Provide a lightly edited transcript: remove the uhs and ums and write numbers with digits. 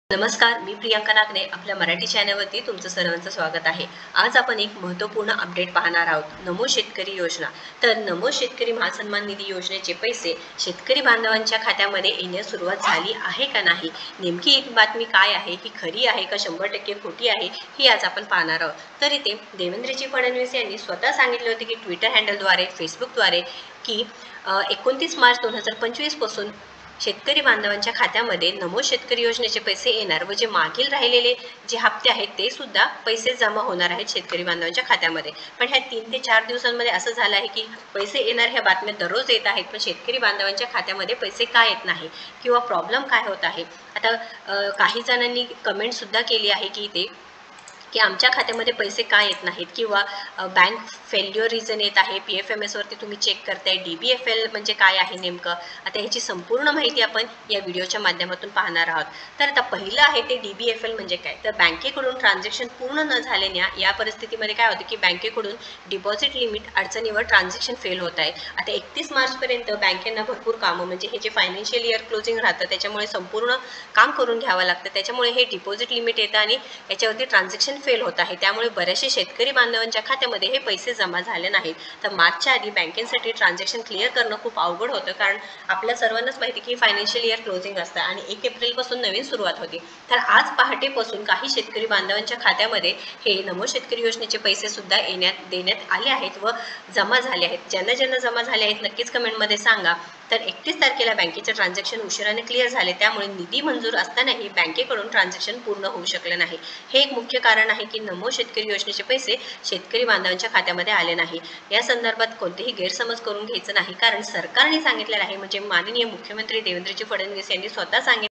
नमस्कार, मी प्रियांका नागने आपल्या मराठी चॅनलवरती तुमचं सर्वांचं स्वागत आहे। आज आपण एक महत्त्वपूर्ण अपडेट पाहणार आहोत। नमो शेतकरी योजना। तर नमो शेतकरी महासन्मान निधी योजनेचे पैसे शेतकरी बांधवांच्या खात्यामध्ये येण्यास सुरुवात झाली आहे का नाही, नेमकी ही बातमी काय आहे, ही खरी आहे का 100% खोटी आहे, ही आज आपण पाहणार आहोत। तर इथे देवेंद्रजी फडणवीस यांनी स्वतः सांगितले होते की ट्विटर हँडलद्वारे, फेसबुकद्वारे की 29 मार्च 2025 पासून शेतकरी बांधवांच्या खात्यामध्ये नमो शेतकरी योजनेचे पैसे येणार व जे मागील राहिलेले जे हप्ते आहेत ते सुद्धा पैसे जमा होणार आहेत शेतकरी बांधवांच्या खात्यामध्ये। पण ह्या 3 ते 4 दिवसांमध्ये असं झालं आहे की पैसे येणार ह्या बातम्या दररोज येत आहेत, पण शेतकरी बांधवांच्या खात्यामध्ये पैसे का येत नाही किंवा प्रॉब्लेम काय होत आहे। आता काही जणांनी कमेंट सुद्धा केली आहे की इथे की आमच्या खात्यामध्ये पैसे का येत नाहीत किंवा बँक फेल्युअर रिझन येत आहे। PFMS वरती तुम्ही चेक करताय, DBFL म्हणजे काय आहे नेमकं, आता ह्याची संपूर्ण माहिती आपण या व्हिडिओच्या माध्यमातून पाहणार आहोत। तर आता पहिलं आहे ते DBFL म्हणजे काय, तर बँकेकडून ट्रान्झॅक्शन पूर्ण न झाल्याने या परिस्थितीमध्ये काय होतं की बँकेकडून डिपॉझिट लिमिट अडचणीवर ट्रान्झॅक्शन फेल होत आहे। आता 31 मार्चपर्यंत बँकेंना भरपूर कामं म्हणजे हे जे फायनान्शियल इयर क्लोजिंग राहतं त्याच्यामुळे संपूर्ण काम करून घ्यावं लागतं, त्याच्यामुळे हे डिपॉझिट लिमिट येतं आणि याच्यावरती ट्रान्झॅक्शन फेल होत आहे। त्यामुळे बरेचसे शेतकरी बांधवांच्या खात्यामध्ये हे पैसे जमा झाले नाहीत। तर मार्चच्या आधी बँकेसाठी ट्रान्झॅक्शन क्लिअर करणं खूप अवघड होतं, कारण आपल्या सर्वांनाच माहिती की फायनान्शियल इयर क्लोजिंग असतं आणि 1 एप्रिलपासून नवीन सुरुवात होती। तर आज पहाटेपासून काही शेतकरी बांधवांच्या खात्यामध्ये हे नमो शेतकरी योजनेचे पैसे सुद्धा देण्यात आले आहेत व जमा झाले आहेत। ज्यांना जमा झाले आहेत नक्कीच कमेंटमध्ये सांगा। तर 31 तारखेला बँकेचे ट्रान्झॅक्शन उशिराने क्लिअर झाले, त्यामुळे निधी मंजूर असतानाही बँकेकडून ट्रान्झॅक्शन पूर्ण होऊ शकले नाही। हे एक मुख्य कारण आहे की नमो शेतकरी योजनेचे पैसे शेतकरी बांधवांच्या खात्यामध्ये आले नाही। या संदर्भात कोणतेही गैरसमज करून घ्यायचं नाही, कारण सरकारने सांगितलेलं आहे, म्हणजे माननीय मुख्यमंत्री देवेंद्रजी फडणवीस यांनी स्वतः सांगितले